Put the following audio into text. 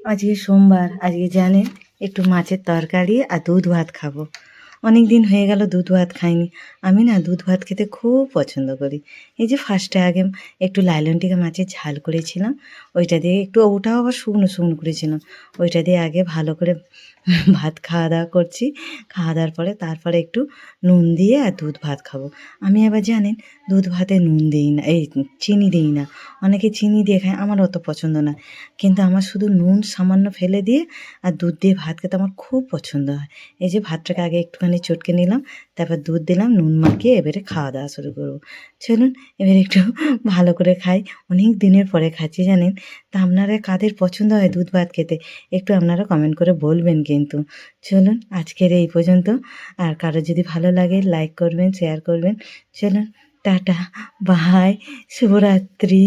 আজকে সোমবার, আজকে জানেন একটু মাছের তরকারি আর দুধ ভাত খাবো। অনেক দিন হয়ে গেল দুধ ভাত খাইনি। আমি না দুধ ভাত খেতে খুব পছন্দ করি। এই যে ফার্স্টে আগে একটু লাইলন টিকা মাছের ঝাল করেছিলাম, ওইটা দিয়ে একটু, ওটাও আবার শুকনো শুকনো করেছিলাম, ওইটা দিয়ে আগে ভালো করে ভাত খাওয়া দাওয়া করছি। খাওয়া দাওয়ার পরে তারপরে একটু নুন দিয়ে আর দুধ ভাত খাবো। আমি আবার জানেন দুধ ভাতে নুন দিই না, এই চিনি দিই না। অনেকে চিনি দিয়ে খায়, আমার অত পছন্দ না। কিন্তু আমার শুধু নুন সামান্য ফেলে দিয়ে আর দুধ দিয়ে ভাত খেতে আমার খুব পছন্দ হয়। এই যে ভাতটাকে আগে একটুখানি চটকে নিলাম, তারপর দুধ দিলাম, নুন মাখিয়ে এবারে খাওয়া দাওয়া শুরু করবো। চলুন এবারে একটু ভালো করে খাই। অনেক দিনের পরে খাচ্ছি জানেন। তা আপনারা কাদের পছন্দ হয় দুধ ভাত খেতে, একটু আপনারা কমেন্ট করে বলবেন কিন্তু। চলুন আজকের এই পর্যন্ত। আর কারো যদি ভালো লাগে লাইক করবেন, শেয়ার করবেন। চলুন টাটা, বাই, শুভরাত্রি।